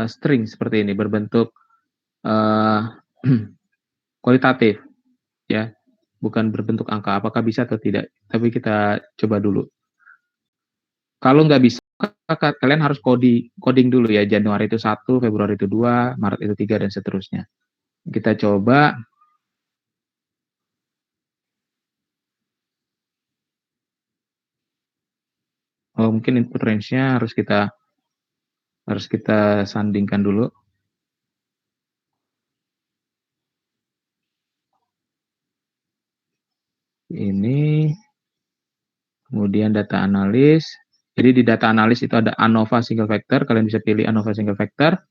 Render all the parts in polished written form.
string seperti ini, berbentuk kualitatif, ya, bukan berbentuk angka. Apakah bisa atau tidak? Tapi kita coba dulu. Kalau nggak bisa, kalian harus coding dulu ya. Januari itu 1, Februari itu 2, Maret itu 3, dan seterusnya. Kita coba. Oh, mungkin input range-nya harus kita sandingkan dulu. Ini, kemudian data analis. Jadi di data analis itu ada ANOVA single factor, kalian bisa pilih ANOVA single factor.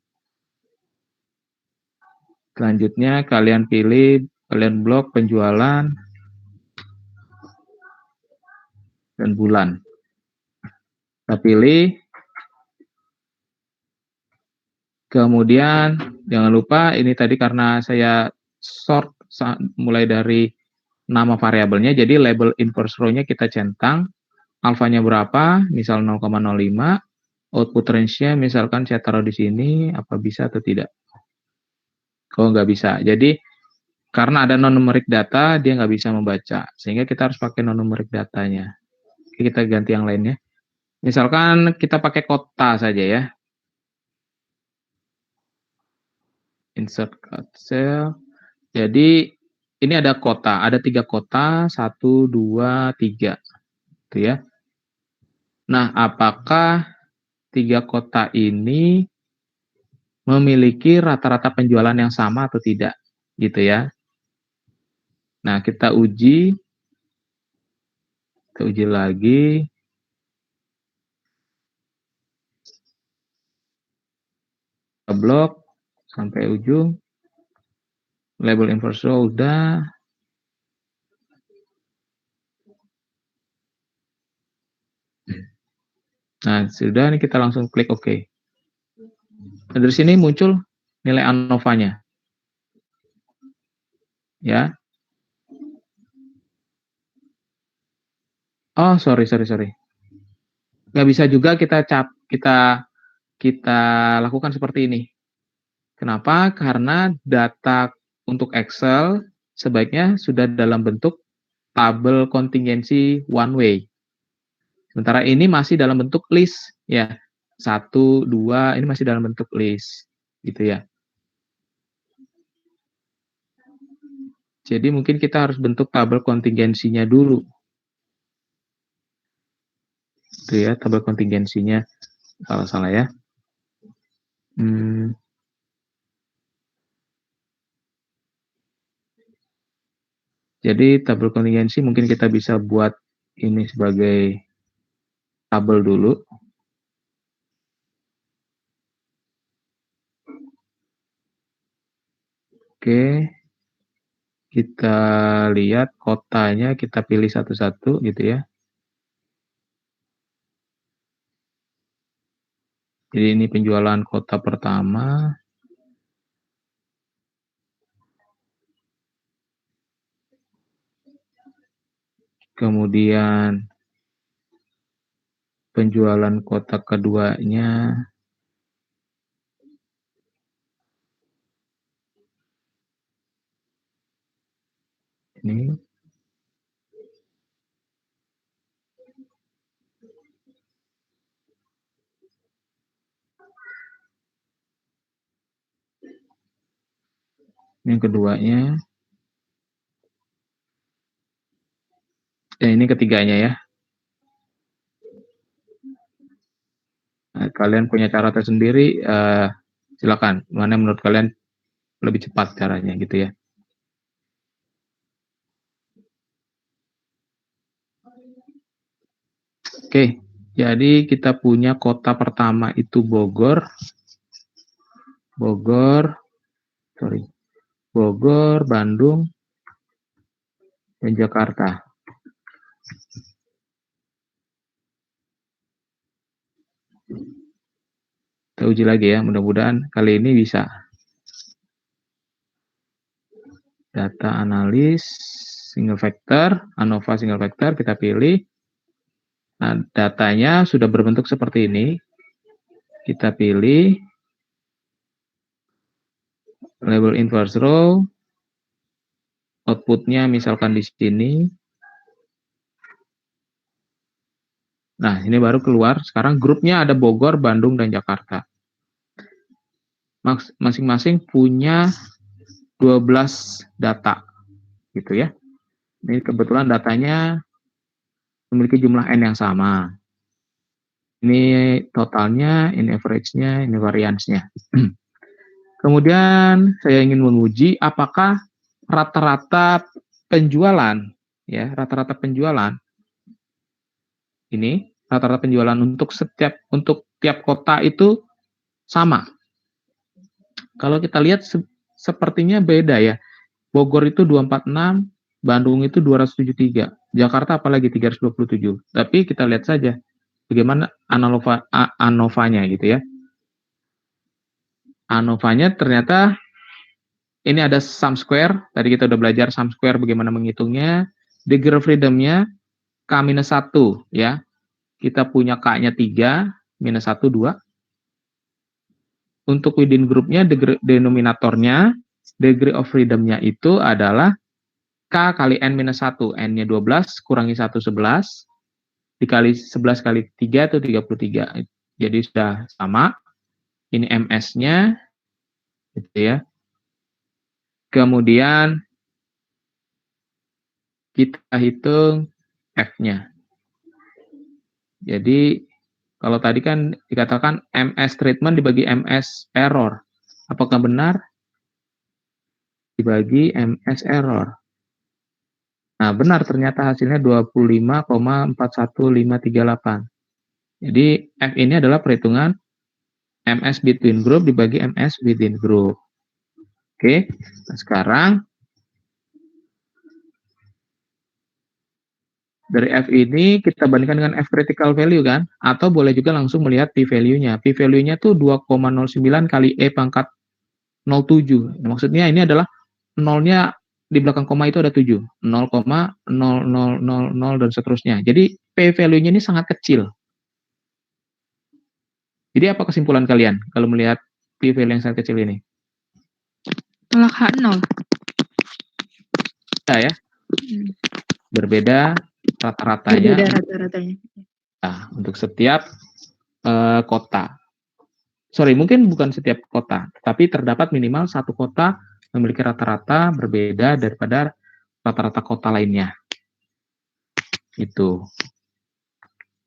Selanjutnya kalian blok penjualan dan bulan. Kita pilih. Kemudian jangan lupa ini tadi karena saya sort mulai dari nama variabelnya, jadi label inverse row-nya kita centang, alfanya berapa, misal 0,05, output range-nya misalkan saya taruh di sini, apa bisa atau tidak? Oh, nggak bisa. Jadi karena ada non-numeric data, dia nggak bisa membaca, sehingga kita harus pakai non-numeric datanya. Oke, kita ganti yang lainnya. Misalkan kita pakai kota saja ya. Insert cut cell. Jadi ini ada kota, ada 3 kota, 1, 2, 3. Gitu ya. Nah, apakah 3 kota ini memiliki rata-rata penjualan yang sama atau tidak? Gitu ya. Nah, kita uji lagi. Blok sampai ujung. Label inverse row udah. Nah, sudah, ini kita langsung klik OK. Nah, dari sini muncul nilai ANOVA-nya. Ya. Oh, sorry. Nggak bisa juga kita lakukan seperti ini. Kenapa? Karena data untuk Excel sebaiknya sudah dalam bentuk tabel kontingensi one way. Sementara ini masih dalam bentuk list, ya. 1, 2, ini masih dalam bentuk list, gitu ya. Jadi mungkin kita harus bentuk tabel kontingensinya dulu. Itu ya, tabel kontingensinya. Salah ya. Jadi tabel kontingensi mungkin kita bisa buat ini sebagai tabel dulu. Oke. Kita lihat kotanya, kita pilih satu-satu gitu ya. Jadi ini penjualan kota pertama. Kemudian penjualan kota keduanya. Ini. Yang keduanya. Dan ini ketiganya ya. Nah, kalian punya cara tersendiri, silakan. Mana menurut kalian lebih cepat caranya gitu ya. Oke, jadi kita punya kota pertama itu Bogor, Bandung, dan Jakarta. Kita uji lagi ya, mudah-mudahan kali ini bisa. Data analis, single factor, ANOVA single factor, kita pilih. Nah, datanya sudah berbentuk seperti ini. Kita pilih. label inverse row, outputnya misalkan di sini. Nah, ini baru keluar. Sekarang grupnya ada Bogor, Bandung, dan Jakarta. Masing-masing punya 12 data, gitu ya. Ini kebetulan datanya memiliki jumlah N yang sama. Ini totalnya, ini average-nya, ini variance-nya. Kemudian saya ingin menguji apakah rata-rata penjualan, ya, rata-rata penjualan ini, rata-rata penjualan untuk tiap kota itu sama. Kalau kita lihat sepertinya beda ya. Bogor itu 246, Bandung itu 273, Jakarta apalagi 327. Tapi kita lihat saja bagaimana ANOVA-nya gitu ya. ANOVA-nya ternyata ini ada sum square, tadi kita udah belajar sum square bagaimana menghitungnya. Degree of freedom-nya K-1 ya. Kita punya K-nya 3, minus 1, 2. Untuk within group-nya, denominatornya, degree of freedom-nya itu adalah K kali N minus 1. N-nya 12, kurangi 1, 11. Dikali 11 kali 3 itu 33. Jadi sudah sama. Ini MS-nya, gitu ya. Kemudian kita hitung F-nya. Jadi kalau tadi kan dikatakan MS treatment dibagi MS error. Apakah benar? Dibagi MS error. Nah, benar ternyata hasilnya 25,41538. Jadi F ini adalah perhitungan MS between group dibagi MS within group. Oke, nah sekarang dari F ini kita bandingkan dengan F critical value kan, atau boleh juga langsung melihat p-value-nya. P-value-nya tuh 2,09 kali E pangkat 07. Nah, maksudnya ini adalah nolnya di belakang koma itu ada 7. 0,0000 dan seterusnya. Jadi p-value-nya ini sangat kecil. Jadi apa kesimpulan kalian kalau melihat p-value yang sangat kecil ini? Tolak H0. Ya, berbeda rata-ratanya. Berbeda rata-ratanya. Nah, untuk setiap kota. Sorry, mungkin bukan setiap kota, tapi terdapat minimal satu kota memiliki rata-rata berbeda daripada rata-rata kota lainnya. Itu.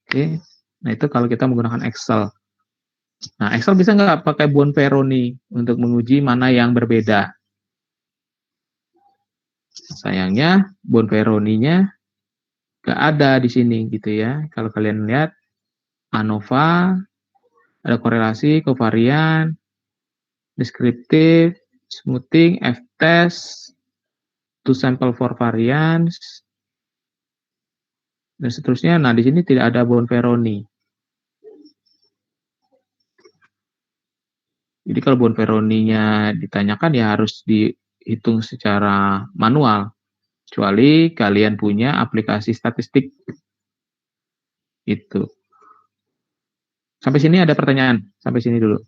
Oke. Nah, itu kalau kita menggunakan Excel. Nah, Excel bisa nggak pakai Bonferroni untuk menguji mana yang berbeda? Sayangnya, Bonferroni-nya nggak ada di sini gitu ya. Kalau kalian lihat, ANOVA, ada korelasi, kovarian, deskriptif, smoothing, F-test, to sample for variance, dan seterusnya. Nah, di sini tidak ada Bonferroni. Jadi kalau Bonferroni-nya ditanyakan ya harus dihitung secara manual. Kecuali kalian punya aplikasi statistik. Itu. Sampai sini ada pertanyaan? Sampai sini dulu.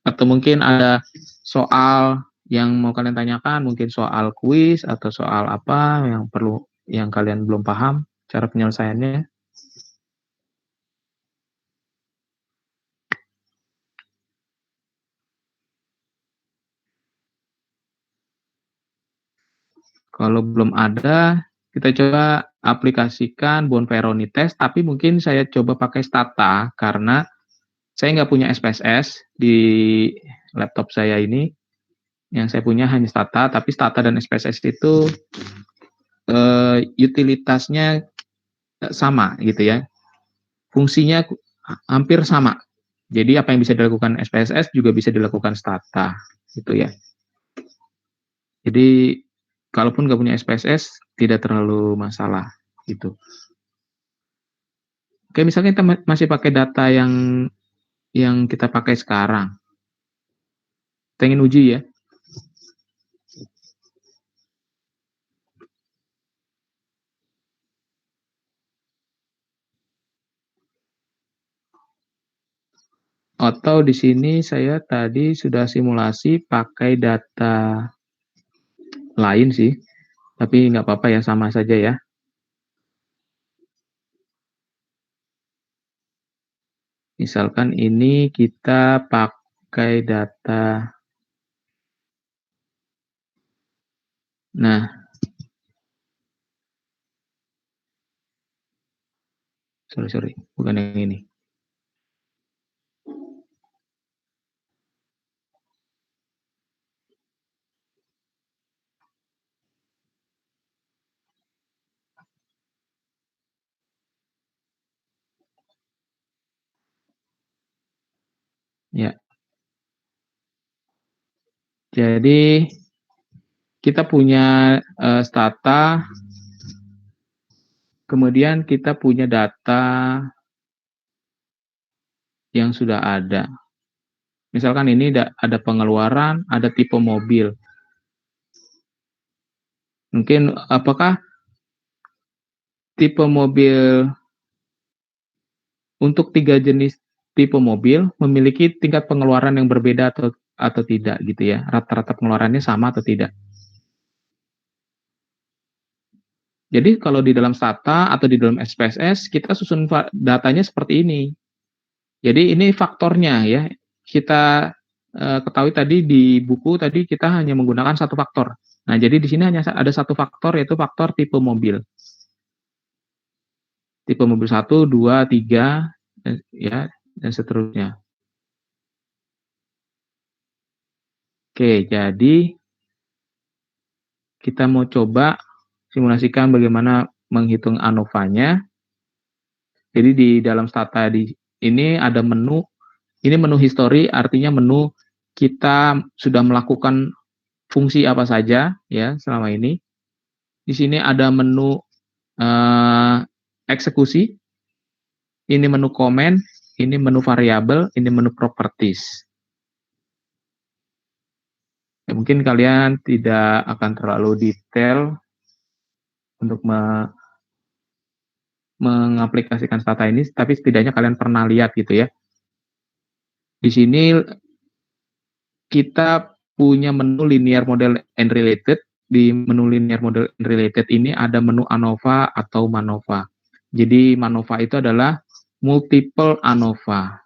Atau mungkin ada soal yang mau kalian tanyakan, mungkin soal kuis atau soal apa yang kalian belum paham cara penyelesaiannya. Kalau belum ada, kita coba aplikasikan Bonferroni test, tapi mungkin saya coba pakai Stata karena saya nggak punya SPSS di laptop saya ini. Yang saya punya hanya Stata, tapi Stata dan SPSS itu utilitasnya sama gitu ya. Fungsinya hampir sama. Jadi apa yang bisa dilakukan SPSS juga bisa dilakukan Stata gitu ya. Jadi kalaupun nggak punya SPSS tidak terlalu masalah gitu. Oke, misalnya kita masih pakai data yang kita pakai sekarang. Kita ingin uji ya. Atau di sini saya tadi sudah simulasi pakai data lain sih, tapi nggak apa-apa ya, sama saja ya. Misalkan ini kita pakai data. Nah, sorry, bukan yang ini. Ya, jadi kita punya stata, kemudian kita punya data yang sudah ada. Misalkan ini ada pengeluaran, ada tipe mobil. Mungkin apakah tipe mobil untuk 3 jenis tipe mobil memiliki tingkat pengeluaran yang berbeda atau tidak gitu ya. Rata-rata pengeluarannya sama atau tidak. Jadi kalau di dalam stata atau di dalam SPSS kita susun datanya seperti ini. Jadi ini faktornya ya. Kita ketahui tadi di buku tadi kita hanya menggunakan satu faktor. Nah, jadi di sini hanya ada satu faktor, yaitu faktor tipe mobil. Tipe mobil 1, 2, 3 ya, dan seterusnya. Oke, jadi kita mau coba simulasikan bagaimana menghitung ANOVA-nya. Jadi di dalam stata ini ada menu. Ini menu history, artinya menu kita sudah melakukan fungsi apa saja ya selama ini. Di sini ada menu eksekusi, ini menu komen, ini menu variabel, ini menu properties. Ya, mungkin kalian tidak akan terlalu detail untuk mengaplikasikan stata ini, tapi setidaknya kalian pernah lihat gitu ya. Di sini kita punya menu linear model and related. Di menu linear model and related ini ada menu ANOVA atau MANOVA. Jadi MANOVA itu adalah multiple ANOVA,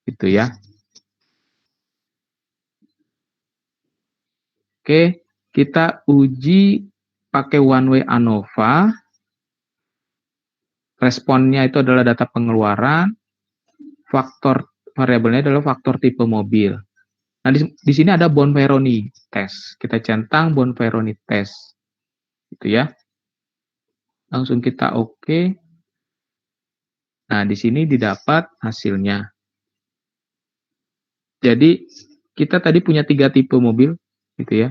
gitu ya. Oke, kita uji pakai one way ANOVA. Responnya itu adalah data pengeluaran. Faktor variabelnya adalah faktor tipe mobil. Nah, di sini ada Bonferroni test. Kita centang Bonferroni test. Gitu ya. Langsung kita oke. Nah, di sini didapat hasilnya. Jadi, kita tadi punya 3 tipe mobil, gitu ya.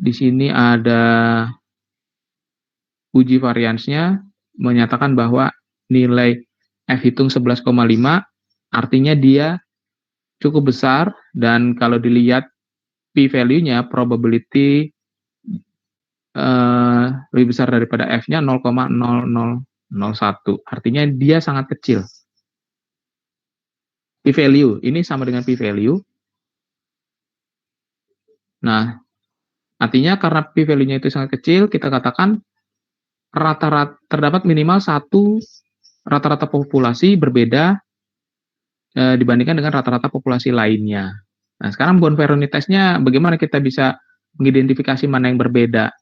Di sini ada uji variansnya, menyatakan bahwa nilai F hitung 11,5, artinya dia cukup besar, dan kalau dilihat p-value-nya, probability lebih besar daripada F-nya 0,0001. Artinya dia sangat kecil. P-value, ini sama dengan p-value. Nah, artinya karena p-value-nya itu sangat kecil, kita katakan rata-rata terdapat minimal satu rata-rata populasi berbeda dibandingkan dengan rata-rata populasi lainnya. Nah, sekarang Bonferroni test-nya bagaimana kita bisa mengidentifikasi mana yang berbeda?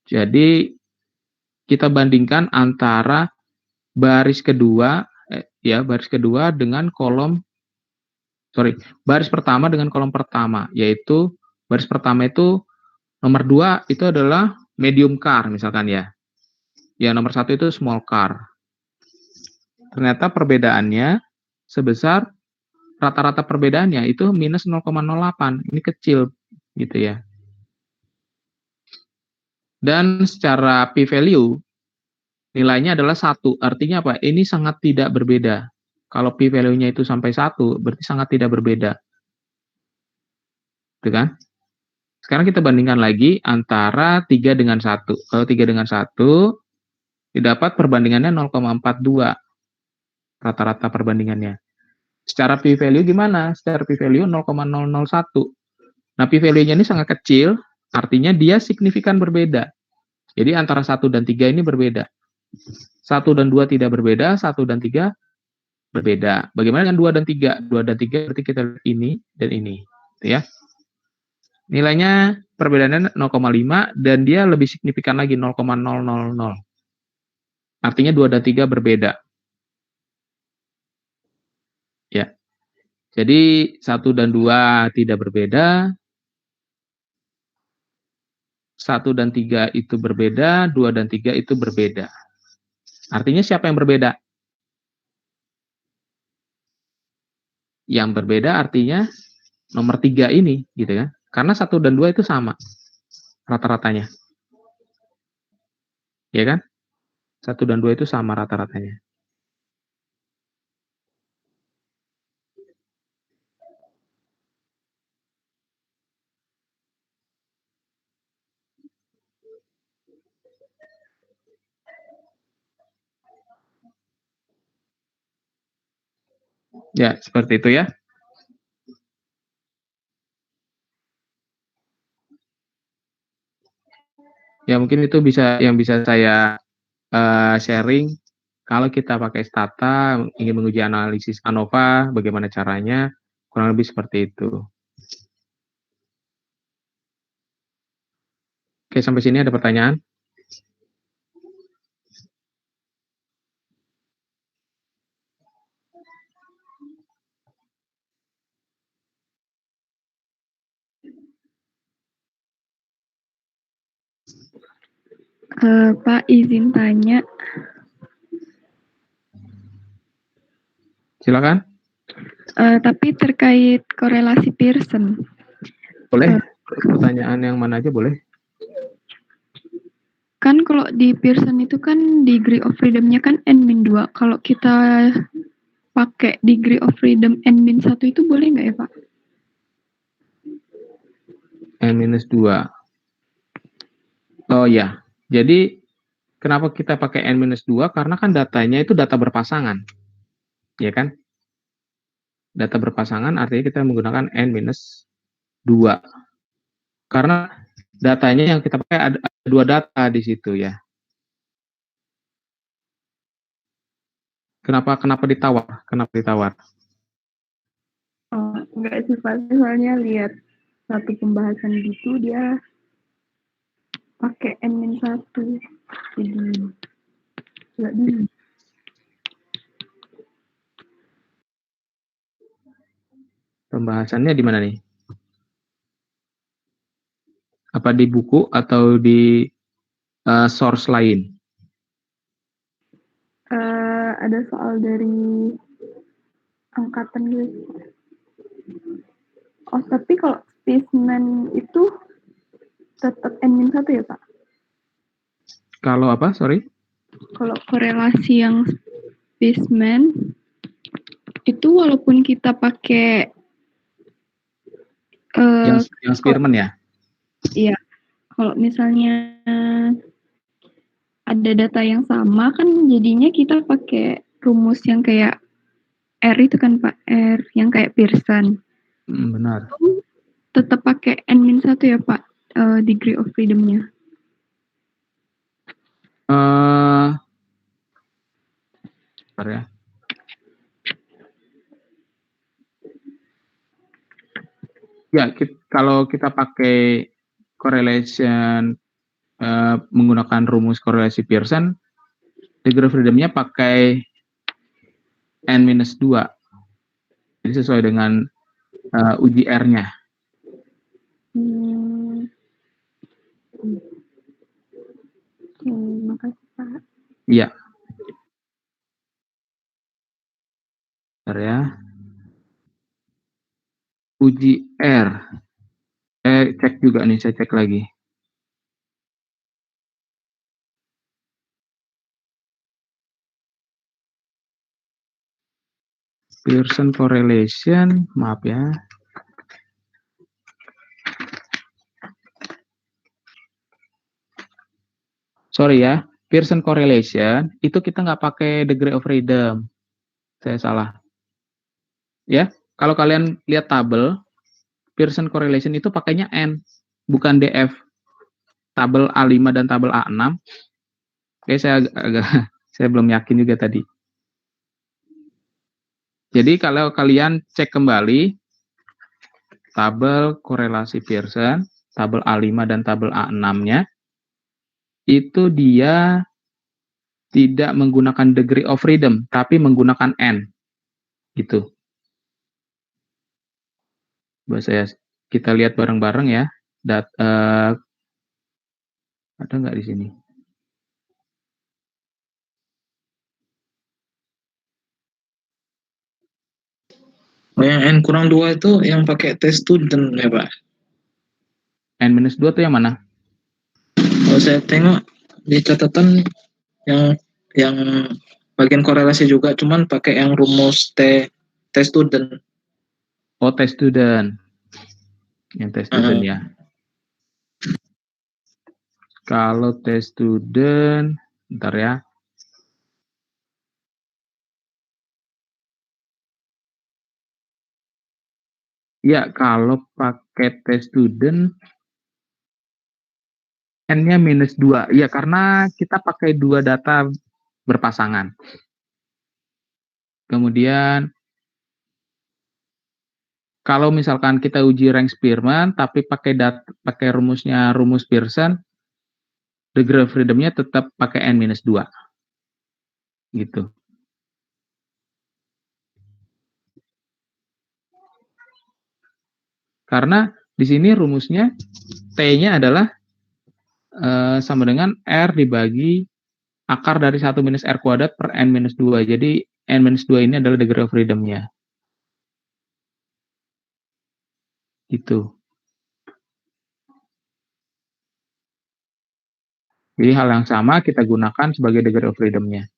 Jadi, kita bandingkan antara baris kedua dengan baris pertama dengan kolom pertama, yaitu baris pertama itu nomor 2 itu adalah medium car misalkan ya. Ya, nomor 1 itu small car. Ternyata perbedaannya sebesar rata-rata perbedaannya itu minus 0,08. Ini kecil gitu ya. Dan secara p-value nilainya adalah 1. Artinya apa? Ini sangat tidak berbeda. Kalau p-value-nya itu sampai 1, berarti sangat tidak berbeda. Gitu kan? Sekarang kita bandingkan lagi antara 3 dengan 1. Kalau 3 dengan 1, didapat perbandingannya 0,42. rata-rata perbandingannya. Secara p-value gimana? Secara p-value 0,001. Nah, p-value-nya ini sangat kecil, artinya dia signifikan berbeda. Jadi antara 1 dan 3 ini berbeda. 1 dan 2 tidak berbeda, 1 dan 3 berbeda. Bagaimana dengan 2 dan 3? 2 dan 3 berarti kita lihat ini dan ini. Ya. Nilainya perbedaannya 0,5 dan dia lebih signifikan lagi 0,000. Artinya 2 dan 3 berbeda. Ya. Jadi 1 dan 2 tidak berbeda. 1 dan 3 itu berbeda, 2 dan 3 itu berbeda. Artinya siapa yang berbeda? Yang berbeda artinya nomor 3 ini, gitu kan. Karena 1 dan 2 itu sama rata-ratanya. Ya kan? 1 dan 2 itu sama rata-ratanya. Ya, seperti itu ya. Ya, mungkin itu yang bisa saya sharing. Kalau kita pakai stata, ingin menguji analisis ANOVA, bagaimana caranya, kurang lebih seperti itu. Oke, sampai sini ada pertanyaan? Pak, izin tanya. Silakan. Tapi terkait korelasi Pearson. Boleh. Pertanyaan yang mana aja boleh. Kan kalau di Pearson itu kan degree of freedom-nya kan N-2. Kalau kita pakai degree of freedom N-1 itu boleh nggak ya, Pak? N-2. Oh ya, jadi kenapa kita pakai N-2? Karena kan datanya itu data berpasangan. Ya kan? Data berpasangan artinya kita menggunakan N-2. Karena datanya yang kita pakai ada 2 data di situ ya. Kenapa ditawar? Kenapa ditawar? Oh, enggak sih, Pak. Soalnya lihat satu pembahasan gitu dia pakai N-1. Jadi nggak bisa. Pembahasannya di mana nih? Apa di buku atau di source lain? Ada soal dari angkatan gitu. Oh, tapi kalau specimen itu tetap N-1 ya, Pak? Kalau apa? Sorry? Kalau korelasi yang specimen itu walaupun kita pakai Yang Spearman ya? Iya, kalau misalnya ada data yang sama kan jadinya kita pakai rumus yang kayak R itu kan Pak, R yang kayak Pearson. Benar. Itu tetap pakai N-1 ya Pak, degree of freedom-nya. Bentar ya. Ya, kalau kita pakai correlation menggunakan rumus korelasi Pearson, degree of freedom-nya pakai N-2. Jadi sesuai dengan uji R-nya. Makasih Pak. Iya. Bentar ya. Uji R. Cek juga nih, saya cek lagi. Pearson correlation, maaf ya. Sorry ya, Pearson correlation itu kita nggak pakai degree of freedom. Saya salah. Ya, kalau kalian lihat tabel, Pearson correlation itu pakainya N, bukan DF. Tabel A5 dan tabel A6, saya agak saya belum yakin juga tadi. Jadi kalau kalian cek kembali tabel korelasi Pearson, tabel A5 dan tabel A6-nya, itu dia tidak menggunakan degree of freedom, tapi menggunakan N. Gitu. Kita lihat bareng-bareng ya. Ada nggak di sini? Oh, yang N kurang 2 itu yang pakai test student ya Pak? N-2 itu yang mana? Kalau saya tengok di catatan yang bagian korelasi juga, cuman pakai yang rumus test student. Oh, test student. Yang test student ya. Kalau test student, bentar ya. Ya, kalau pakai test student, N-nya -2. Ya, karena kita pakai 2 data berpasangan. Kemudian, kalau misalkan kita uji rank Spearman, tapi pakai rumus Pearson, degree of freedom-nya tetap pakai N-2. Gitu. Karena di sini rumusnya T-nya adalah sama dengan R dibagi akar dari 1 minus R kuadrat per N-2. Jadi N-2 ini adalah degree of freedom-nya. Gitu. Jadi hal yang sama kita gunakan sebagai degree of freedom-nya.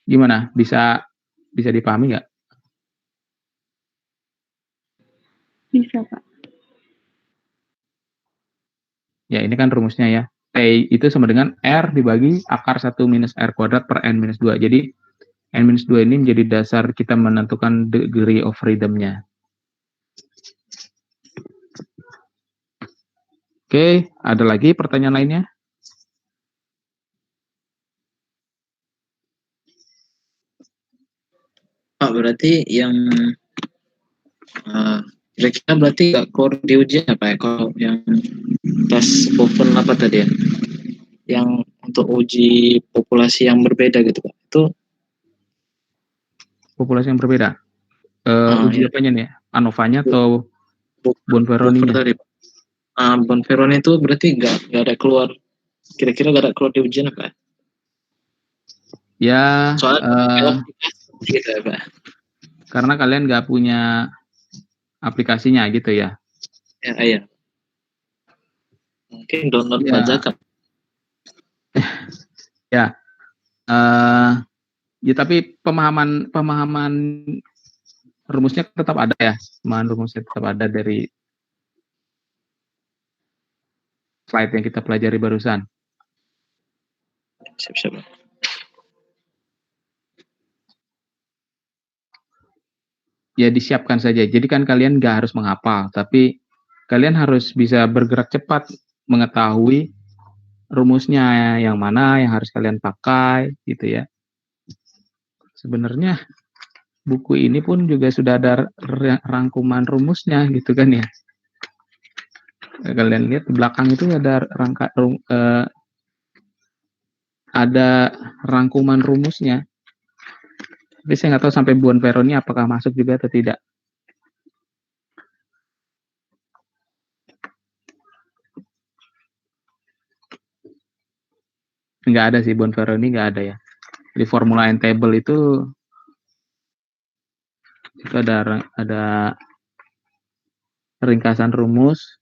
Gimana? Bisa dipahami nggak? Bisa, Pak. Ya, ini kan rumusnya ya. T itu sama dengan R dibagi akar 1 minus R kuadrat per N-2. Jadi, N-2 ini menjadi dasar kita menentukan degree of freedom-nya. Oke, ada lagi pertanyaan lainnya? Pak, berarti yang kira-kira berarti nggak core di ujian ya Pak ya? Kalau yang pas open apa tadi ya? Yang untuk uji populasi yang berbeda gitu Pak. Itu Populasi yang berbeda. Uji ya. apanya nih? ANOVA-nya atau Bonferroni-nya? Tadi Pak. Bonferroni itu berarti nggak ada keluar. Kira-kira nggak ada keluar di ujian apa? Ya, soalnya gitu ya Pak. Karena kalian nggak punya aplikasinya gitu ya? Ya, iya. Mungkin download Ya. bajakan. Ya. Ya, tapi pemahaman rumusnya tetap ada ya. Pemahaman rumusnya tetap ada dari slide yang kita pelajari barusan. Siap-siap. Ya, disiapkan saja. Jadi kan kalian nggak harus menghafal, tapi kalian harus bisa bergerak cepat mengetahui rumusnya yang mana yang harus kalian pakai gitu ya. Sebenarnya buku ini pun juga sudah ada rangkuman rumusnya gitu kan ya. Kalian lihat di belakang itu ada ada rangkuman rumusnya. Tapi saya nggak tahu sampai Bonferroni apakah masuk juga atau tidak. Nggak ada sih, Bonferroni nggak ada ya. Di formula and table itu ada ringkasan rumus.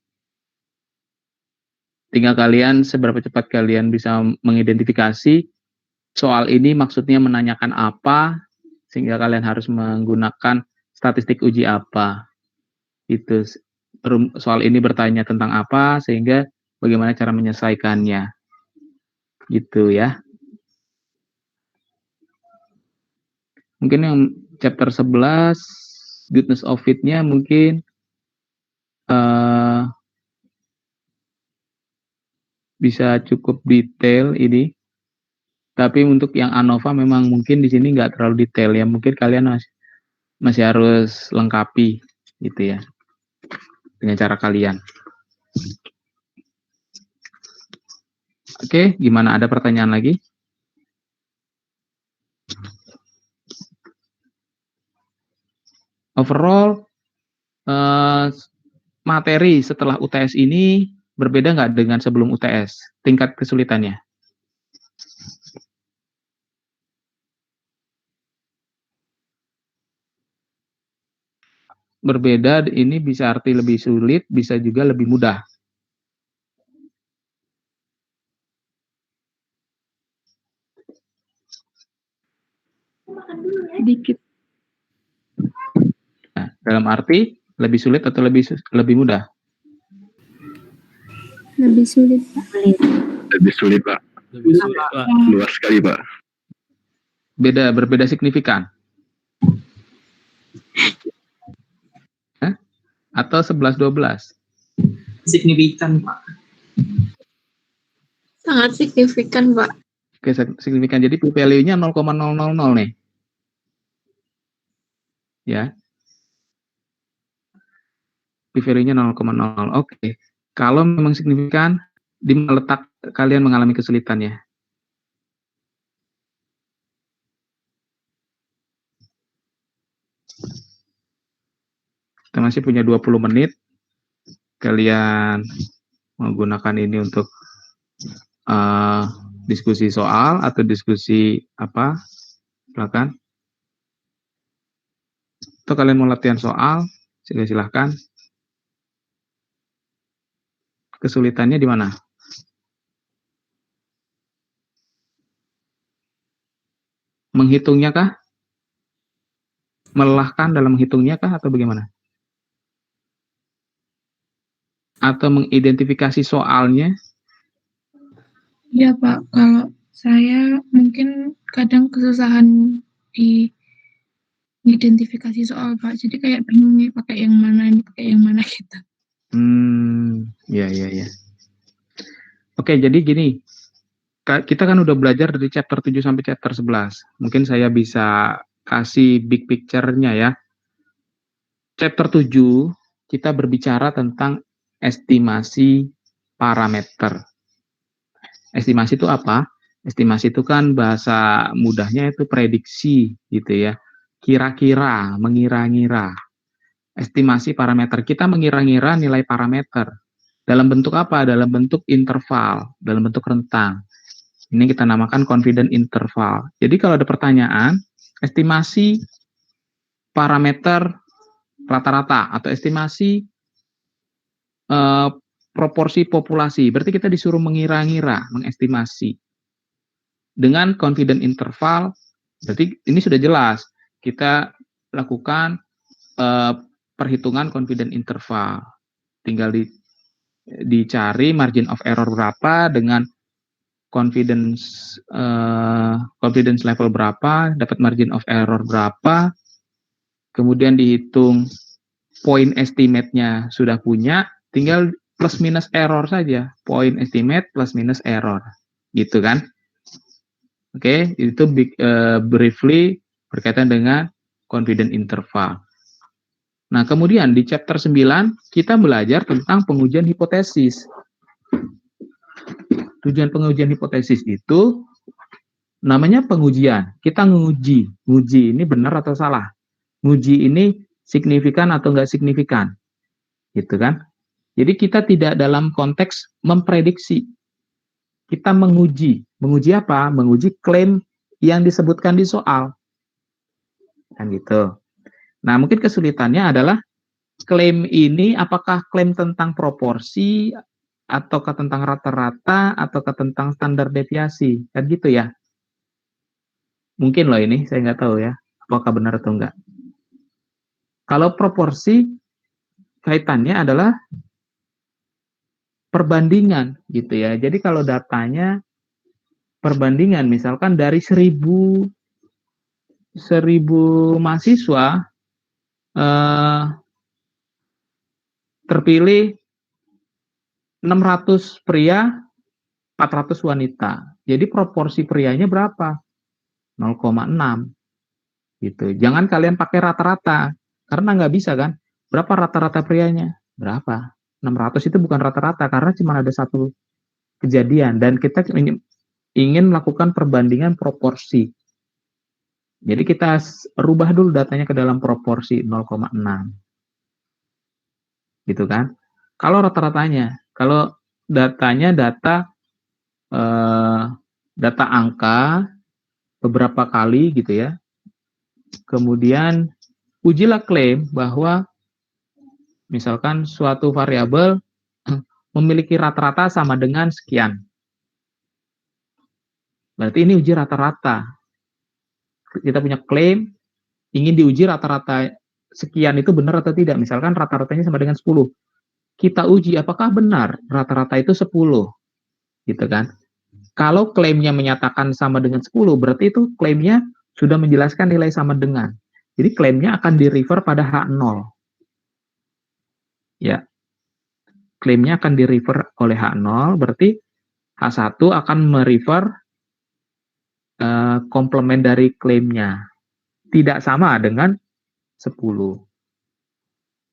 Tinggal kalian seberapa cepat kalian bisa mengidentifikasi soal ini maksudnya menanyakan apa, sehingga kalian harus menggunakan statistik uji apa. Itu soal ini bertanya tentang apa, sehingga bagaimana cara menyelesaikannya. gitu ya. Mungkin yang chapter 11 goodness of it-nya mungkin bisa cukup detail ini. Tapi untuk yang ANOVA memang mungkin di sini nggak terlalu detail ya. Mungkin kalian masih harus lengkapi gitu ya dengan cara kalian. Oke, gimana? Ada pertanyaan lagi? Overall materi setelah UTS ini berbeda nggak dengan sebelum UTS? Tingkat kesulitannya? Berbeda ini bisa arti lebih sulit, bisa juga lebih mudah. Sedikit. Nah, dalam arti lebih sulit atau lebih mudah? Lebih sulit, Pak. Lebih sulit, Pak. Lebih sulit, Pak. Luas sekali, Pak. Berbeda signifikan? Atau 11-12? Signifikan, Pak. Sangat signifikan, Pak. Oke, signifikan. Jadi p-value-nya 0,000 nih. Ya. P-value-nya 0,00. Oke. Kalau memang signifikan, di mana letak kalian mengalami kesulitannya? Kita masih punya 20 menit. Kalian menggunakan ini untuk diskusi soal atau diskusi apa? Silakan. Atau kalian mau latihan soal? Silahkan. Kesulitannya di mana? Menghitungnya kah? Melelahkan dalam menghitungnya kah atau bagaimana? Atau mengidentifikasi soalnya? Ya Pak, kalau saya mungkin kadang kesusahan di identifikasi soal Pak, jadi kayak bingung nih pakai yang mana gitu. Ya. Oke, jadi gini, kita kan udah belajar dari chapter 7 sampai chapter 11. Mungkin saya bisa kasih big picture-nya ya. Chapter 7, kita berbicara tentang estimasi parameter. Estimasi itu apa? Estimasi itu kan bahasa mudahnya itu prediksi gitu ya. Kira-kira, mengira-ngira. Estimasi parameter. Kita mengira-ngira nilai parameter. Dalam bentuk apa? Dalam bentuk interval, dalam bentuk rentang. Ini kita namakan confidence interval. Jadi kalau ada pertanyaan, estimasi parameter rata-rata atau estimasi proporsi populasi. Berarti kita disuruh mengira-ngira, mengestimasi. Dengan confidence interval, berarti ini sudah jelas. Kita lakukan perhitungan confidence interval. Tinggal dicari margin of error berapa dengan confidence level berapa, dapat margin of error berapa, kemudian dihitung point estimate-nya sudah punya, tinggal plus minus error saja, point estimate plus minus error, gitu kan? Oke, itu briefly berkaitan dengan confidence interval. Nah, kemudian di chapter 9 kita belajar tentang pengujian hipotesis. Tujuan pengujian hipotesis itu namanya pengujian. Kita nguji ini benar atau salah. Nguji ini signifikan atau enggak signifikan. Gitu kan? Jadi kita tidak dalam konteks memprediksi. Kita menguji. Menguji apa? Menguji klaim yang disebutkan di soal. Kan gitu. Nah, mungkin kesulitannya adalah klaim ini apakah klaim tentang proporsi ataukah tentang rata-rata ataukah tentang standar deviasi. Kan gitu ya. Mungkin loh ini, saya nggak tahu ya, apakah benar atau enggak. Kalau proporsi, kaitannya adalah perbandingan gitu ya. Jadi kalau datanya perbandingan, misalkan dari 1000 mahasiswa terpilih 600 pria, 400 wanita. Jadi proporsi prianya berapa? 0,6 gitu. Jangan kalian pakai rata-rata karena nggak bisa kan. Berapa rata-rata prianya? Berapa? 600 itu bukan rata-rata karena cuma ada satu kejadian dan kita ingin melakukan perbandingan proporsi. Jadi kita rubah dulu datanya ke dalam proporsi 0,6. Gitu kan? Kalau rata-ratanya, kalau datanya data angka beberapa kali gitu ya. Kemudian ujilah klaim bahwa misalkan suatu variabel memiliki rata-rata sama dengan sekian. Berarti ini uji rata-rata. Kita punya klaim ingin diuji rata-rata sekian itu benar atau tidak. Misalkan rata-ratanya sama dengan 10. Kita uji apakah benar rata-rata itu 10. Gitu kan. Kalau klaimnya menyatakan sama dengan 10, berarti itu klaimnya sudah menjelaskan nilai sama dengan. Jadi klaimnya akan di-refer pada H0. Ya. Klaimnya akan di-refer oleh H0, berarti H1 akan merefer komplement dari klaimnya. Tidak sama dengan 10.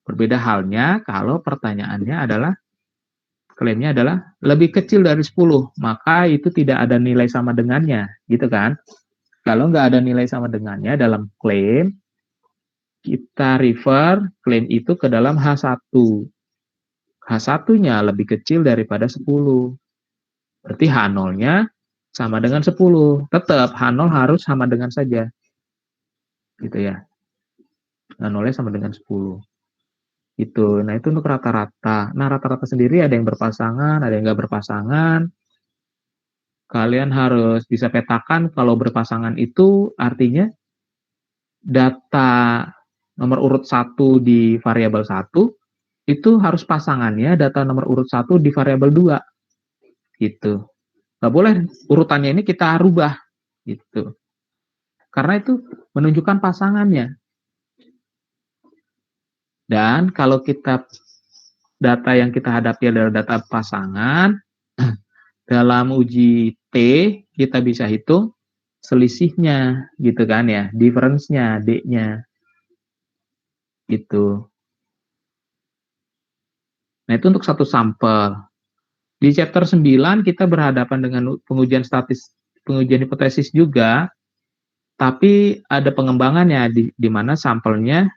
Berbeda halnya kalau pertanyaannya adalah klaimnya adalah lebih kecil dari 10, maka itu tidak ada nilai sama dengannya, gitu kan? Kalau nggak ada nilai sama dengannya dalam klaim, kita refer klaim itu ke dalam H1. H1-nya lebih kecil daripada 10. Berarti H0-nya sama dengan 10. Tetap H0 harus sama dengan saja. Gitu ya. H0-nya sama dengan 10. Itu. Nah, itu untuk rata-rata. Nah, rata-rata sendiri ada yang berpasangan, ada yang nggak berpasangan. Kalian harus bisa petakan kalau berpasangan itu artinya data nomor urut 1 di variabel 1 itu harus pasangannya data nomor urut 1 di variabel 2. Gitu. Nggak boleh urutannya ini kita rubah. Gitu. Karena itu menunjukkan pasangannya. Dan kalau data yang kita hadapi adalah data pasangan, dalam uji T kita bisa hitung selisihnya, gitu kan ya, difference-nya, D-nya. Gitu. Nah, itu untuk satu sampel. Di chapter 9 kita berhadapan dengan pengujian hipotesis juga, tapi ada pengembangannya di mana sampelnya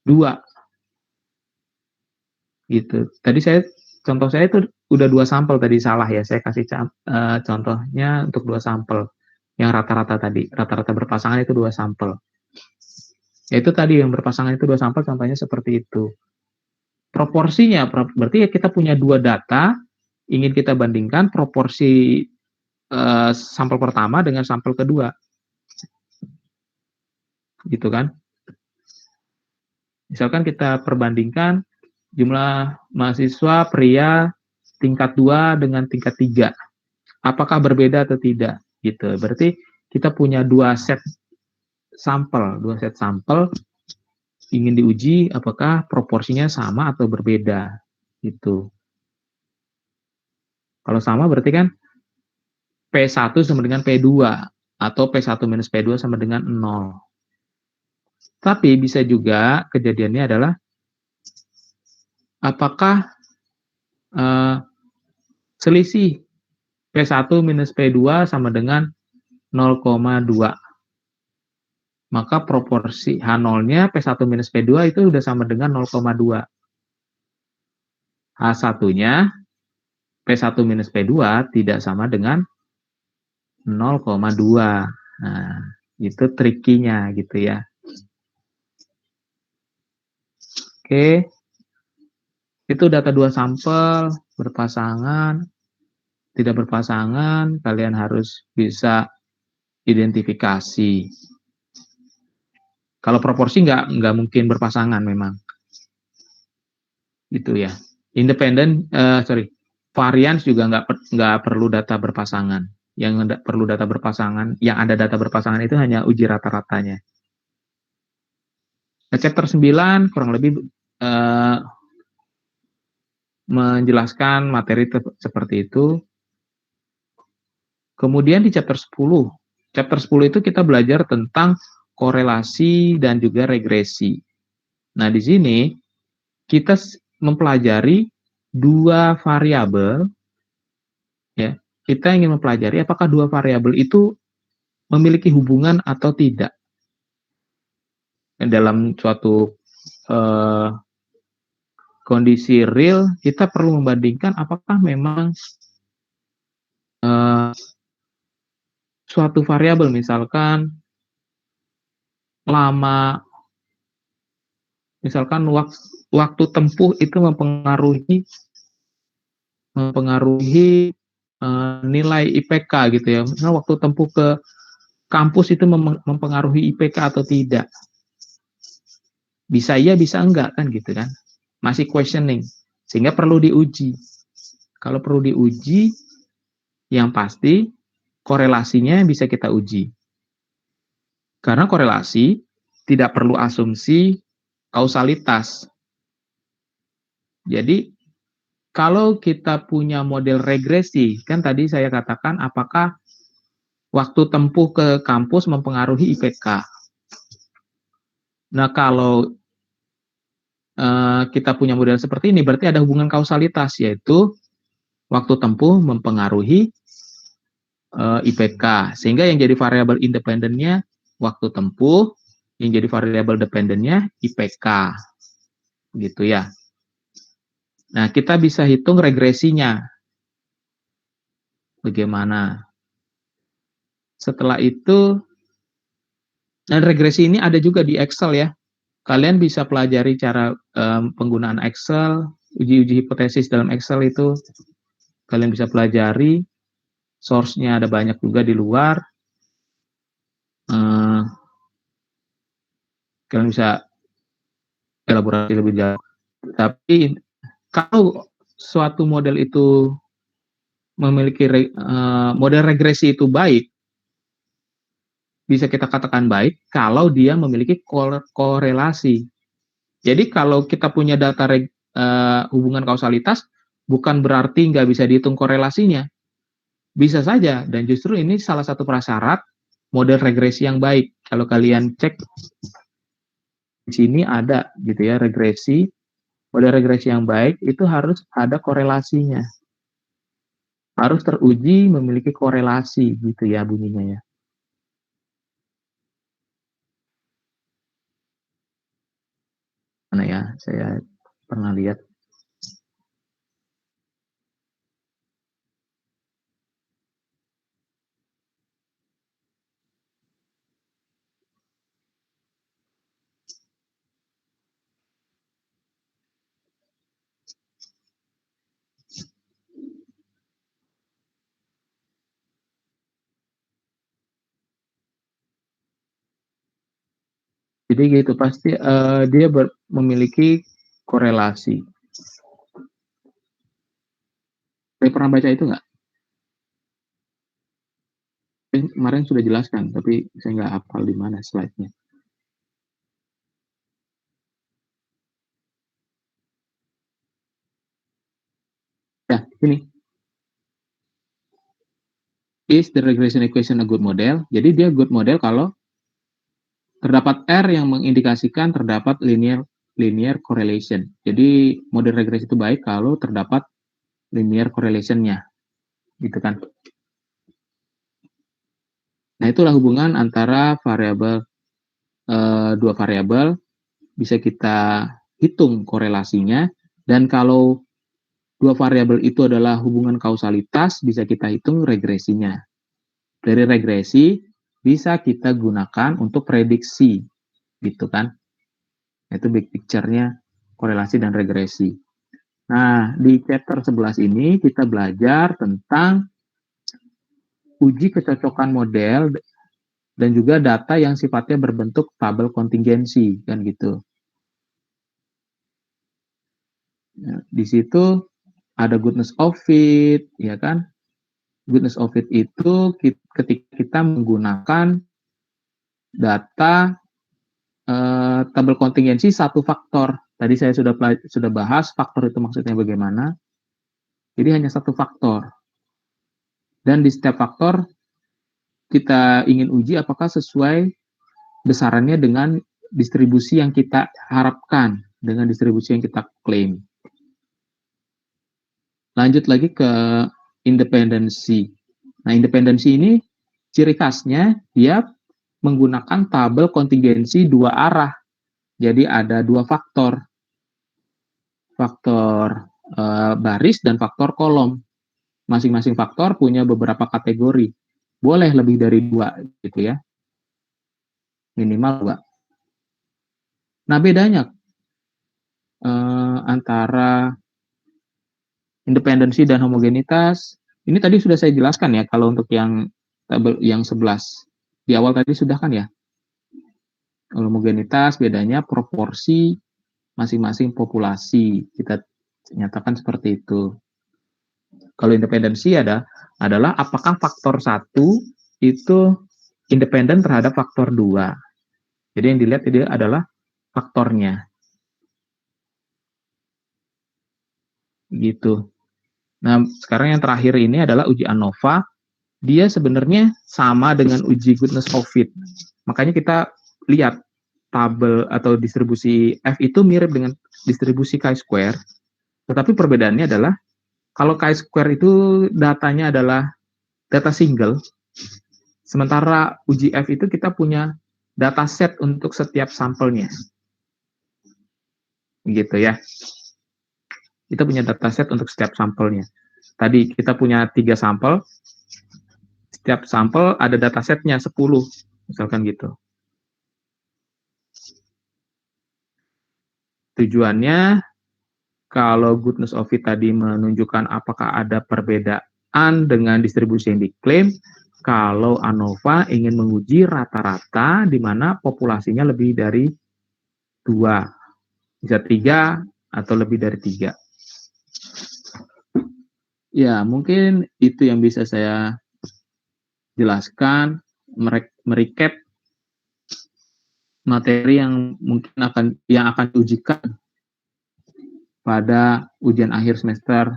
2. Gitu. Tadi contoh saya itu udah 2 sampel tadi, salah ya. Saya kasih contohnya untuk 2 sampel. Yang rata-rata tadi, rata-rata berpasangan itu 2 sampel. Yaitu tadi yang berpasangan itu 2 sampel, contohnya seperti itu. Proporsinya, berarti ya kita punya 2 data, ingin kita bandingkan proporsi sampel pertama dengan sampel kedua. Gitu kan. Misalkan kita perbandingkan jumlah mahasiswa pria tingkat 2 dengan tingkat 3. Apakah berbeda atau tidak? Gitu. Berarti kita punya 2 set sampel, ingin diuji apakah proporsinya sama atau berbeda. Gitu. Kalau sama berarti kan P1 sama dengan P2 atau P1 minus P2 sama dengan 0. Tapi bisa juga kejadiannya adalah apakah selisih P1 minus P2 sama dengan 0,2. Maka proporsi H0-nya P1 minus P2 itu sudah sama dengan 0,2. H1-nya P1 minus P2 tidak sama dengan 0,2. Nah, itu trikinya gitu ya. Oke. Itu data 2 sampel, berpasangan, tidak berpasangan, kalian harus bisa identifikasi. Kalau proporsi nggak mungkin berpasangan memang. Gitu ya. Variance juga nggak perlu data berpasangan. yang perlu data berpasangan, yang ada data berpasangan itu hanya uji rata-ratanya. Nah, chapter 9 kurang lebih menjelaskan materi seperti itu. Kemudian di chapter 10 itu kita belajar tentang korelasi dan juga regresi. Nah, di sini kita mempelajari dua variabel, ya. Kita ingin mempelajari apakah dua variabel itu memiliki hubungan atau tidak. Dalam suatu kondisi real, kita perlu membandingkan apakah memang suatu variabel, misalkan lama, misalkan waktu tempuh itu mempengaruhi nilai IPK gitu ya. Misalnya waktu tempuh ke kampus itu mempengaruhi IPK atau tidak. Bisa iya, bisa enggak kan gitu kan. Masih questioning. Sehingga perlu diuji. Kalau perlu diuji, yang pasti korelasinya bisa kita uji. Karena korelasi tidak perlu asumsi kausalitas. Jadi kalau kita punya model regresi, kan tadi saya katakan apakah waktu tempuh ke kampus mempengaruhi IPK. Nah, kalau kita punya model seperti ini, berarti ada hubungan kausalitas, yaitu waktu tempuh mempengaruhi IPK. Sehingga yang jadi variabel independennya waktu tempuh, yang jadi variabel dependennya IPK. Gitu ya. Nah, kita bisa hitung regresinya. Bagaimana? Setelah itu, dan regresi ini ada juga di Excel ya. Kalian bisa pelajari cara penggunaan Excel, uji-uji hipotesis dalam Excel itu. Kalian bisa pelajari, source-nya ada banyak juga di luar. Kalian bisa elaborasi lebih jauh. Tapi kalau suatu model itu memiliki model regresi itu baik, bisa kita katakan baik kalau dia memiliki korelasi. Jadi kalau kita punya data hubungan kausalitas, bukan berarti nggak bisa dihitung korelasinya. Bisa saja, dan justru ini salah satu prasyarat model regresi yang baik. Kalau kalian cek di sini ada gitu ya, regresi. Model regresi yang baik itu harus ada korelasinya. Harus teruji memiliki korelasi gitu ya bunyinya ya. Mana ya, saya pernah lihat. Jadi gitu, pasti dia memiliki korelasi. Saya pernah baca itu nggak? Kemarin sudah jelaskan, tapi saya nggak hafal di mana slide-nya. Ya, ini. Is the regression equation a good model? Jadi dia good model kalau terdapat R yang mengindikasikan terdapat linear correlation. Jadi model regresi itu baik kalau terdapat linear correlation-nya. Gitu kan. Nah, itulah hubungan antara variabel dua variabel, bisa kita hitung korelasinya, dan kalau dua variabel itu adalah hubungan kausalitas, bisa kita hitung regresinya. Dari regresi bisa kita gunakan untuk prediksi, gitu kan. Itu big picture-nya korelasi dan regresi. Nah, di chapter 11 ini kita belajar tentang uji kecocokan model dan juga data yang sifatnya berbentuk tabel kontingensi, kan gitu. Nah, di situ ada goodness of fit, ya kan? goodness of fit itu ketika kita menggunakan data tabel kontingensi satu faktor. Tadi saya sudah bahas faktor itu maksudnya bagaimana. Jadi hanya satu faktor. Dan di setiap faktor kita ingin uji apakah sesuai besarannya dengan distribusi yang kita harapkan, dengan distribusi yang kita klaim. Lanjut lagi ke independensi. Nah, independensi ini ciri khasnya dia menggunakan tabel kontingensi dua arah. Jadi ada dua faktor. Faktor baris dan faktor kolom. Masing-masing faktor punya beberapa kategori. Boleh lebih dari 2 gitu ya. Minimal 2. Nah, bedanya antara independensi dan homogenitas, ini tadi sudah saya jelaskan ya, kalau untuk yang tabel yang 11. Di awal tadi sudah kan ya. Kalau homogenitas bedanya proporsi masing-masing populasi. Kita nyatakan seperti itu. Kalau independensi adalah apakah faktor 1 itu independen terhadap faktor 2. Jadi yang dilihat itu adalah faktornya. Gitu. Nah, sekarang yang terakhir ini adalah uji ANOVA. Dia sebenarnya sama dengan uji goodness of fit. Makanya kita lihat tabel atau distribusi F itu mirip dengan distribusi chi-square. Tetapi perbedaannya adalah kalau chi-square itu datanya adalah data single, sementara uji F itu kita punya data set untuk setiap sampelnya. Gitu ya. Kita punya data set untuk setiap sampelnya. Tadi kita punya 3 sampel, setiap sampel ada data setnya 10, misalkan gitu. Tujuannya, kalau goodness of fit tadi menunjukkan apakah ada perbedaan dengan distribusi yang diklaim, kalau ANOVA ingin menguji rata-rata di mana populasinya lebih dari 2, bisa 3 atau lebih dari 3. Ya, mungkin itu yang bisa saya jelaskan, merecap materi yang mungkin akan diujikan pada ujian akhir semester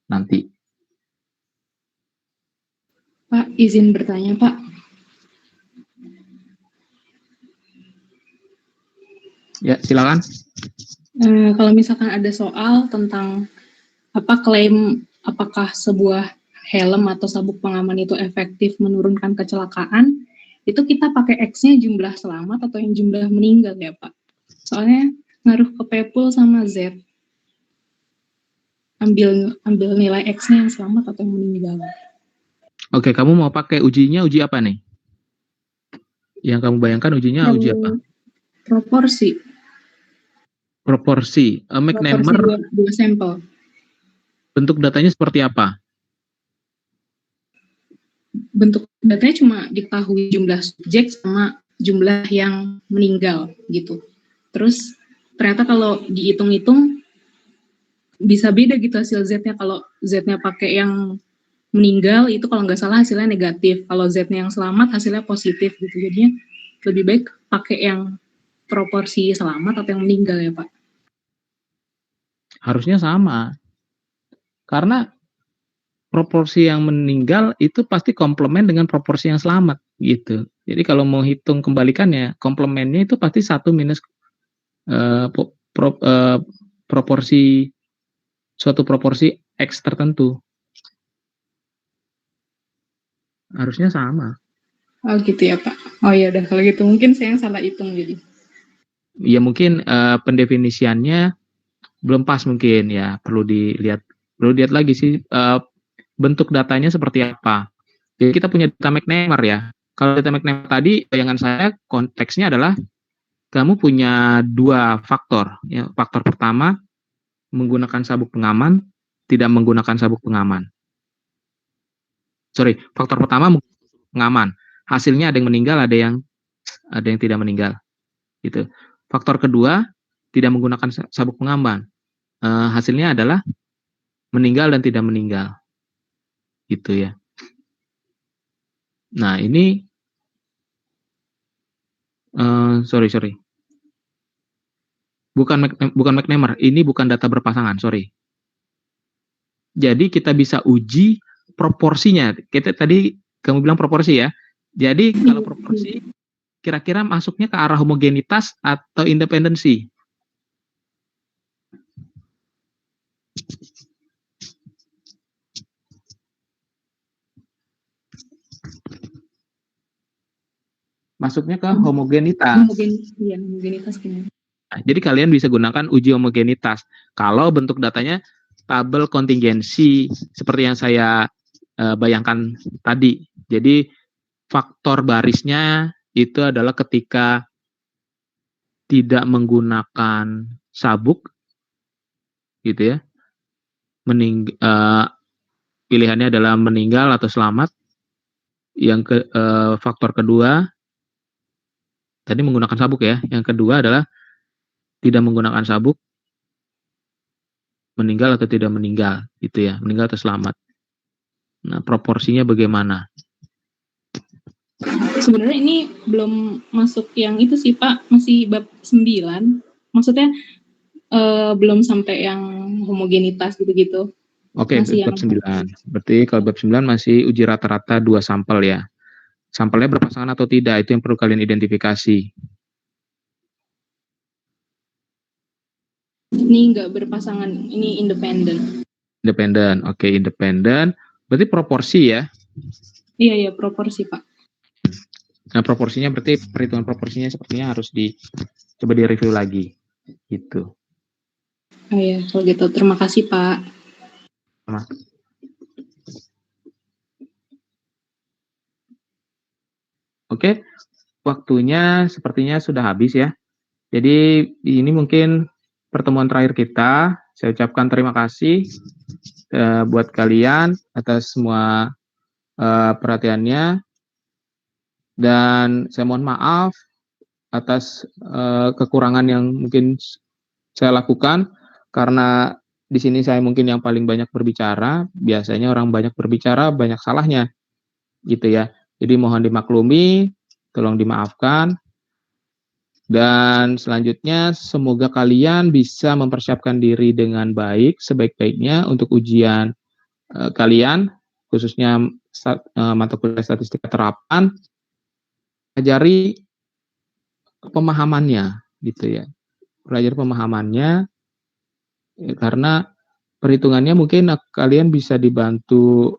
nanti. Pak, izin bertanya, Pak. Ya, silakan. Kalau misalkan ada soal tentang klaim apakah sebuah helm atau sabuk pengaman itu efektif menurunkan kecelakaan, itu kita pakai X-nya jumlah selamat atau yang jumlah meninggal ya, Pak? Soalnya ngaruh ke P-pool sama Z. Ambil nilai X-nya yang selamat atau yang meninggal. Oke, kamu mau pakai uji apa nih? Yang kamu bayangkan ujinya uji apa? Proporsi. McNamara, dua sampel. bentuk datanya seperti apa? Bentuk datanya cuma diketahui jumlah subjek sama jumlah yang meninggal gitu. Terus ternyata kalau dihitung-hitung bisa beda gitu hasil Z-nya. Kalau Z-nya pakai yang meninggal itu kalau nggak salah hasilnya negatif. Kalau Z-nya yang selamat hasilnya positif gitu. Jadinya lebih baik pakai yang proporsi selamat atau yang meninggal ya, Pak? Harusnya sama. Karena proporsi yang meninggal itu pasti komplement dengan proporsi yang selamat gitu. Jadi kalau mau hitung kembalikannya, komplemennya itu pasti 1 minus proporsi suatu proporsi X tertentu. Harusnya sama. Oh gitu ya, Pak. Oh ya udah kalau gitu mungkin saya yang salah hitung jadi. Ya mungkin pendefinisiannya belum pas mungkin ya, perlu dilihat lagi sih bentuk datanya seperti apa. Jadi kita punya data McNamara ya. Kalau data McNamara tadi bayangan saya konteksnya adalah kamu punya 2 faktor. Ya, faktor pertama menggunakan sabuk pengaman, tidak menggunakan sabuk pengaman. Faktor pertama pengaman. Hasilnya ada yang meninggal, ada yang tidak meninggal. Gitu. Faktor kedua tidak menggunakan sabuk pengaman. Hasilnya adalah meninggal dan tidak meninggal. Gitu ya. Nah, ini sorry. Bukan McNamara, ini bukan data berpasangan, sorry. Jadi kita bisa uji proporsinya. Kita tadi kamu bilang proporsi ya. Jadi kalau proporsi kira-kira masuknya ke arah homogenitas atau independensi? Masuknya ke homogenitas. Homogenitas benar. Nah, jadi kalian bisa gunakan uji homogenitas. Kalau bentuk datanya tabel kontingensi seperti yang saya bayangkan tadi. Jadi faktor barisnya itu adalah ketika tidak menggunakan sabuk, gitu ya. Pilihannya adalah meninggal atau selamat. Yang faktor kedua tadi menggunakan sabuk ya. Yang kedua adalah tidak menggunakan sabuk, meninggal atau tidak meninggal, gitu ya, meninggal atau selamat. Nah, proporsinya bagaimana? Sebenarnya ini belum masuk yang itu sih Pak, masih bab 9. Maksudnya belum sampai yang homogenitas gitu-gitu. Oke, bab 9. Berarti kalau bab 9 masih uji rata-rata 2 sampel ya. Sampelnya berpasangan atau tidak, itu yang perlu kalian identifikasi. Ini nggak berpasangan, ini independen. Independen, oke, independen. Berarti proporsi ya? Iya, proporsi Pak. Nah, proporsinya berarti perhitungan proporsinya sepertinya harus coba di-review lagi. Gitu. Oh ya, kalau gitu. Terima kasih Pak. Sama. Oke, waktunya sepertinya sudah habis ya. Jadi ini mungkin pertemuan terakhir kita. Saya ucapkan terima kasih buat kalian atas semua perhatiannya. Dan saya mohon maaf atas kekurangan yang mungkin saya lakukan, karena di sini saya mungkin yang paling banyak berbicara. Biasanya orang banyak berbicara, banyak salahnya, gitu ya. Jadi mohon dimaklumi, tolong dimaafkan. Dan selanjutnya semoga kalian bisa mempersiapkan diri dengan baik, sebaik-baiknya untuk ujian kalian, khususnya mata kuliah statistika terapan. Pelajari pemahamannya, gitu ya. Pelajari pemahamannya, karena perhitungannya mungkin kalian bisa dibantu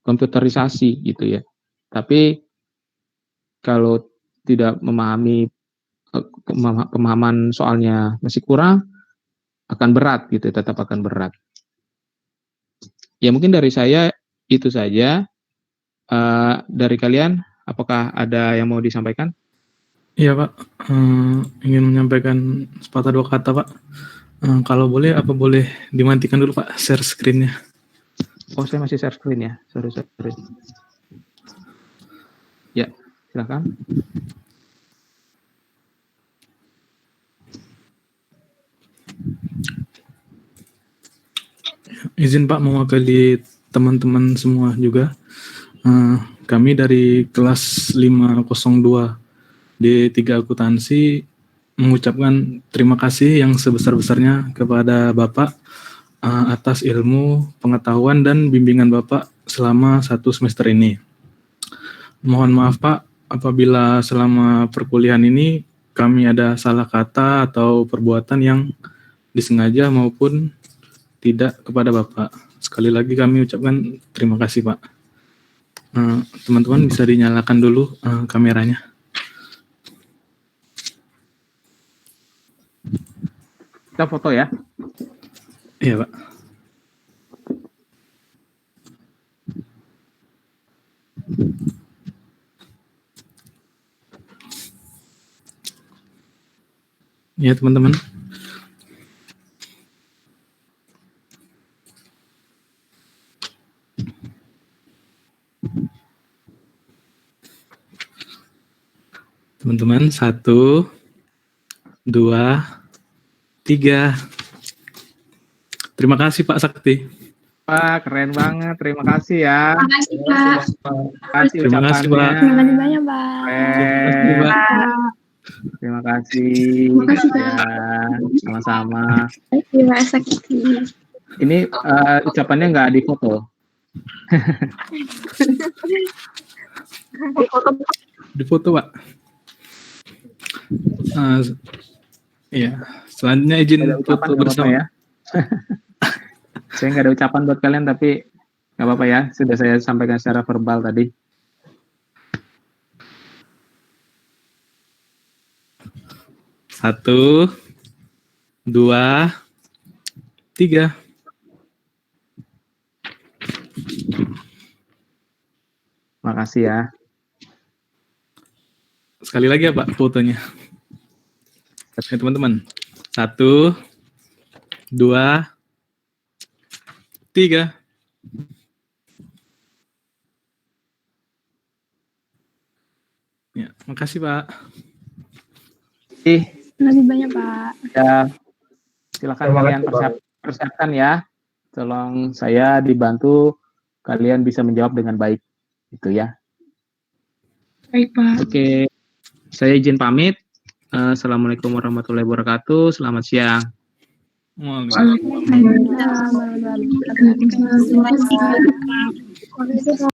komputerisasi, gitu ya. Tapi kalau tidak memahami, pemahaman soalnya masih kurang, akan berat, gitu, tetap akan berat. Ya mungkin dari saya itu saja. Dari kalian, apakah ada yang mau disampaikan? Iya Pak, ingin menyampaikan sepatah dua kata Pak. Kalau boleh, apa boleh dimatikan dulu Pak share screen-nya? Oh, saya masih share screen ya, sorry. Ya, silakan. Izin Pak mewakili teman-teman semua juga. Kami dari kelas 502 D3 Akuntansi mengucapkan terima kasih yang sebesar-besarnya kepada Bapak atas ilmu, pengetahuan, dan bimbingan Bapak selama 1 semester ini. Mohon maaf Pak, apabila selama perkuliahan ini kami ada salah kata atau perbuatan yang disengaja maupun tidak kepada Bapak. Sekali lagi kami ucapkan terima kasih Pak. Teman-teman bisa dinyalakan dulu kameranya. Kita foto ya. Iya Pak. Ya teman-teman. Teman-teman, 1, 2, 3. Terima kasih Pak Sakti. Pak, keren banget. Terima kasih ya. Makasih, Pak. Terima kasih Terima kasih, Pak. ucapannya. Terima kasih banyak, Pak. Keren. Terima kasih. Terima kasih, Pak. Ya, sama-sama. Terima kasih. Ini ucapannya nggak difoto. Di foto, Pak. Iya. Selanjutnya izin Ada ucapan foto nggak apa-apa bersama. ya. Saya nggak ada ucapan buat kalian, tapi nggak apa-apa ya. Sudah saya sampaikan secara verbal tadi. Satu, dua, tiga. Makasih ya. Sekali lagi ya Pak fotonya. Oke teman-teman. Satu, dua, tiga. Ya, makasih Pak. Terima kasih banyak, Pak. Ya, silakan kalian persiapkan ya. Tolong saya dibantu kalian bisa menjawab dengan baik. Itu ya. Baik, Pak. Oke, saya izin pamit. Assalamualaikum warahmatullahi wabarakatuh. Selamat siang. Waalaikumsalam. Terima kasih, Pak.